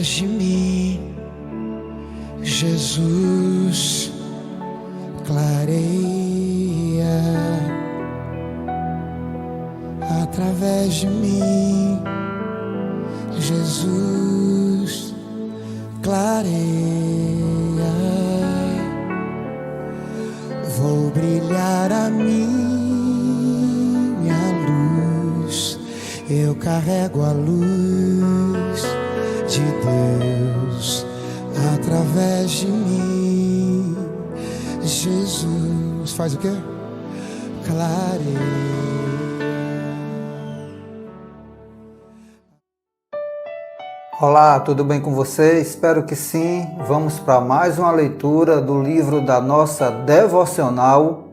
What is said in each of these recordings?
através de mim, Jesus clareia. Através de mim, Jesus clareia. Vou brilhar a minha luz, eu carrego a luz de Deus através de mim. Jesus faz o quê? Clareia. Olá, tudo bem com você? Espero que sim. Vamos para mais uma leitura do livro da nossa devocional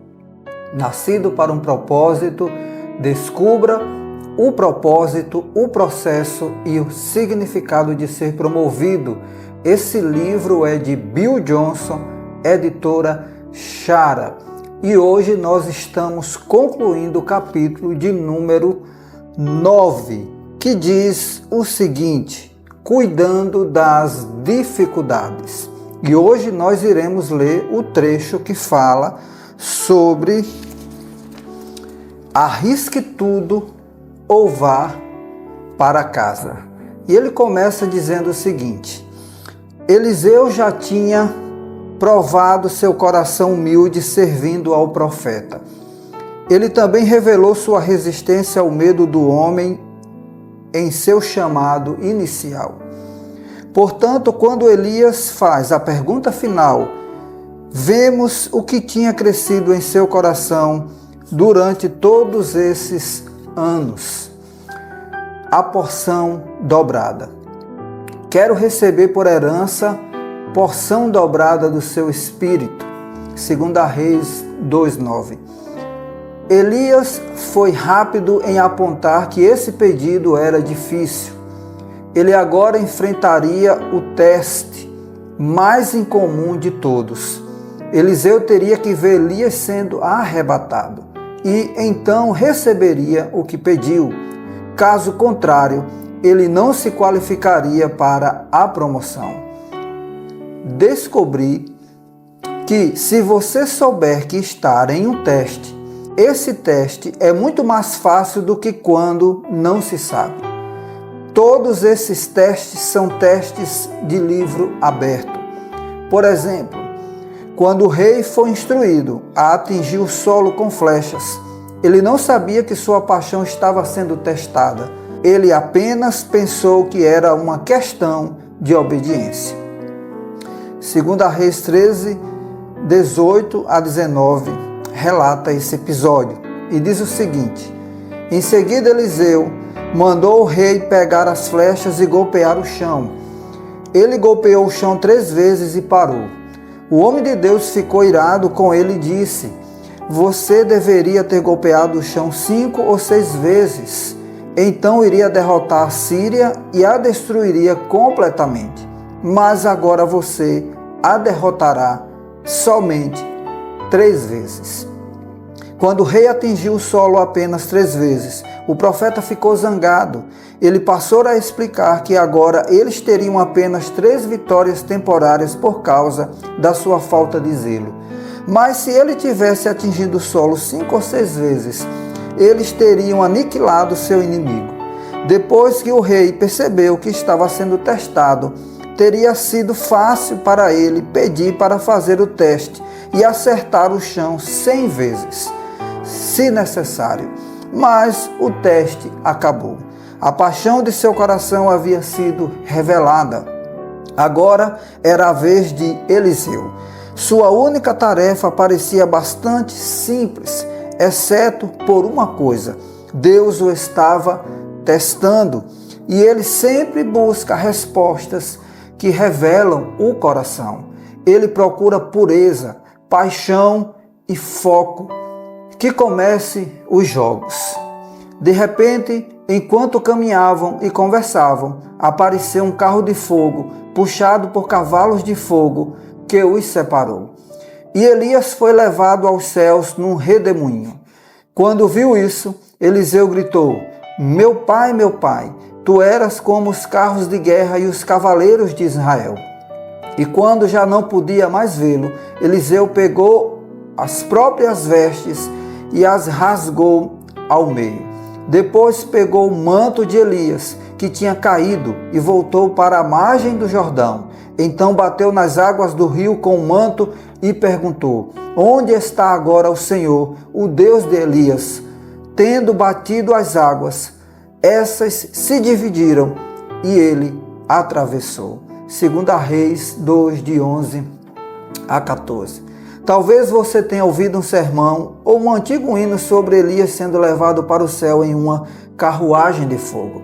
Nascido para um Propósito. Descubra o propósito, o processo e o significado de ser promovido. Esse livro é de Bill Johnson, editora Chara. E hoje nós estamos concluindo o capítulo de número 9, que diz o seguinte: cuidando das dificuldades. E hoje nós iremos ler o trecho que fala sobre arrisque tudo ou vá para casa. E ele começa dizendo o seguinte: Eliseu já tinha provado seu coração humilde servindo ao profeta. Ele também revelou sua resistência ao medo do homem em seu chamado inicial. Portanto, quando Elias faz a pergunta final, vemos o que tinha crescido em seu coração durante todos esses anos. A porção dobrada. Quero receber por herança porção dobrada do seu espírito. 2 Reis 2:9. Elias foi rápido em apontar que esse pedido era difícil. Ele agora enfrentaria o teste mais incomum de todos. Eliseu teria que ver Elias sendo arrebatado e então receberia o que pediu. Caso contrário, ele não se qualificaria para a promoção. Descobri que se você souber que está em um teste, esse teste é muito mais fácil do que quando não se sabe. Todos esses testes são testes de livro aberto. Por exemplo, quando o rei foi instruído a atingir o solo com flechas, ele não sabia que sua paixão estava sendo testada. Ele apenas pensou que era uma questão de obediência. 2 Reis 13, 18 a 19, relata esse episódio e diz o seguinte: em seguida Eliseu mandou o rei pegar as flechas e golpear o chão. Ele golpeou o chão 3 vezes e parou. O homem de Deus ficou irado com ele e disse: você deveria ter golpeado o chão 5 ou 6 vezes. Então iria derrotar a Síria e a destruiria completamente. Mas agora você a derrotará somente 3 vezes. Quando o rei atingiu o solo apenas 3 vezes, o profeta ficou zangado. Ele passou a explicar que agora eles teriam apenas 3 vitórias temporárias por causa da sua falta de zelo. Mas se ele tivesse atingido o solo 5 ou 6 vezes, eles teriam aniquilado seu inimigo. Depois que o rei percebeu que estava sendo testado, teria sido fácil para ele pedir para fazer o teste e acertar o chão 100 vezes, se necessário. Mas o teste acabou. A paixão de seu coração havia sido revelada. Agora era a vez de Eliseu. Sua única tarefa parecia bastante simples, exceto por uma coisa: Deus o estava testando e ele sempre busca respostas que revelam o coração. Ele procura pureza, paixão e foco. Que comece os jogos. De repente, enquanto caminhavam e conversavam, apareceu um carro de fogo, puxado por cavalos de fogo, que os separou. E Elias foi levado aos céus num redemoinho. Quando viu isso, Eliseu gritou: meu pai, Tu eras como os carros de guerra e os cavaleiros de Israel. E quando já não podia mais vê-lo, Eliseu pegou as próprias vestes e as rasgou ao meio. Depois pegou o manto de Elias, que tinha caído, e voltou para a margem do Jordão. Então bateu nas águas do rio com o manto e perguntou: Onde está agora o Senhor, o Deus de Elias? Tendo batido as águas, essas se dividiram e ele atravessou. 2 Reis 2, de 11 a 14. Talvez você tenha ouvido um sermão ou um antigo hino sobre Elias sendo levado para o céu em uma carruagem de fogo.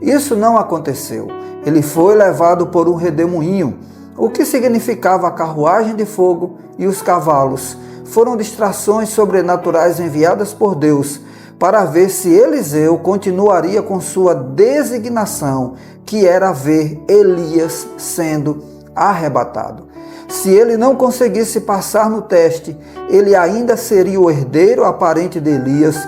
Isso não aconteceu. Ele foi levado por um redemoinho. O que significava a carruagem de fogo e os cavalos foram distrações sobrenaturais enviadas por Deus para ver se Eliseu continuaria com sua designação, que era ver Elias sendo arrebatado. Se ele não conseguisse passar no teste, ele ainda seria o herdeiro aparente de Elias.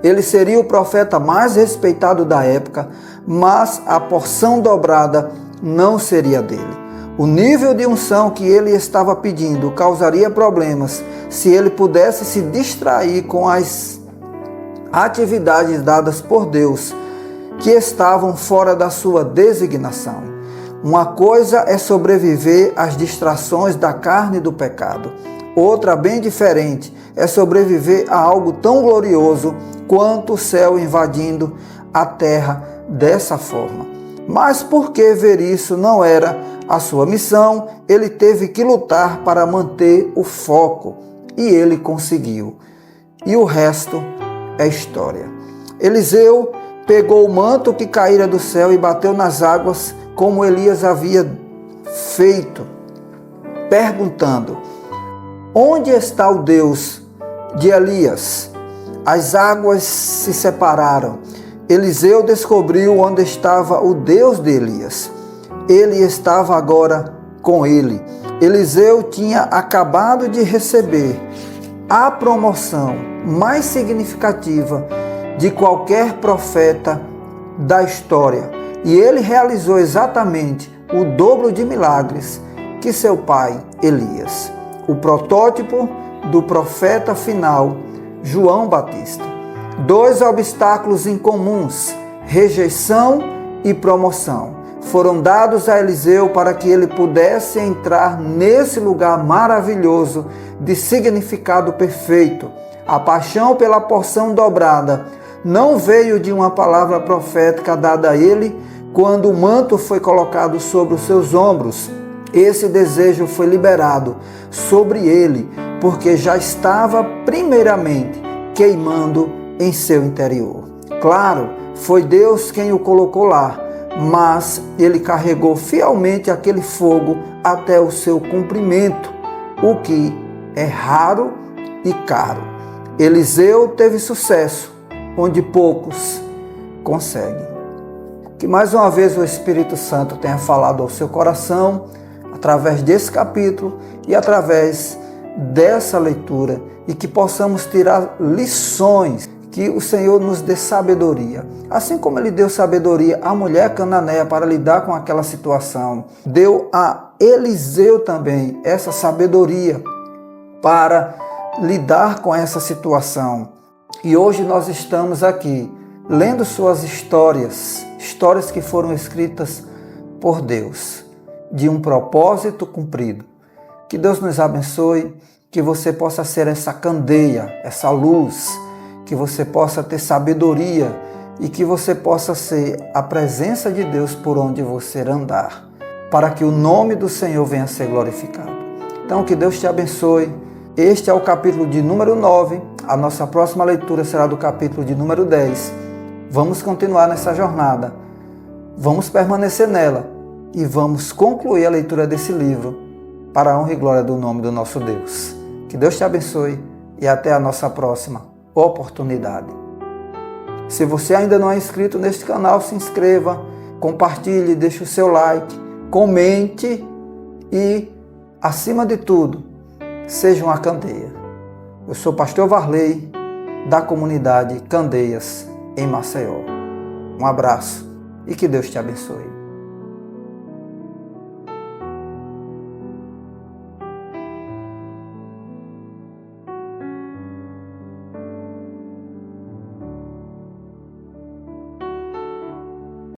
Ele seria o profeta mais respeitado da época, mas a porção dobrada não seria dele. O nível de unção que ele estava pedindo causaria problemas se ele pudesse se distrair com as atividades dadas por Deus que estavam fora da sua designação. Uma coisa é sobreviver às distrações da carne e do pecado. Outra, bem diferente, é sobreviver a algo tão glorioso quanto o céu invadindo a terra dessa forma. Mas por que ver isso não era a sua missão? Ele teve que lutar para manter o foco e ele conseguiu. E o resto é história. Eliseu pegou o manto que caíra do céu e bateu nas águas como Elias havia feito, perguntando: Onde está o Deus de Elias? As águas se separaram. Eliseu descobriu onde estava o Deus de Elias. Ele estava agora com ele. Eliseu tinha acabado de receber a promoção mais significativa de qualquer profeta da história. E ele realizou exatamente o dobro de milagres que seu pai Elias, o protótipo do profeta final, João Batista. 2 obstáculos incomuns, rejeição e promoção, foram dados a Eliseu para que ele pudesse entrar nesse lugar maravilhoso de significado perfeito. A paixão pela porção dobrada não veio de uma palavra profética dada a ele quando o manto foi colocado sobre os seus ombros. Esse desejo foi liberado sobre ele, porque já estava primeiramente queimando em seu interior. Claro, foi Deus quem o colocou lá, mas ele carregou fielmente aquele fogo até o seu cumprimento, o que é raro e caro. Eliseu teve sucesso onde poucos conseguem. Que mais uma vez o Espírito Santo tenha falado ao seu coração, através desse capítulo e através dessa leitura, e que possamos tirar lições, que o Senhor nos dê sabedoria. Assim como Ele deu sabedoria à mulher cananeia para lidar com aquela situação, deu a Eliseu também essa sabedoria para lidar com essa situação. E hoje nós estamos aqui lendo suas histórias que foram escritas por Deus, de um propósito cumprido. Que Deus nos abençoe, que você possa ser essa candeia, essa luz, que você possa ter sabedoria e que você possa ser a presença de Deus por onde você andar, para que o nome do Senhor venha a ser glorificado. Então, que Deus te abençoe. Este é o capítulo de número 9. A nossa próxima leitura será do capítulo de número 10. Vamos continuar nessa jornada. Vamos permanecer nela e vamos concluir a leitura desse livro para a honra e glória do nome do nosso Deus. Que Deus te abençoe e até a nossa próxima oportunidade. Se você ainda não é inscrito neste canal, se inscreva, compartilhe, deixe o seu like, comente e, acima de tudo, seja uma candeia. Eu sou o pastor Varley, da comunidade Candeias, em Maceió. Um abraço e que Deus te abençoe.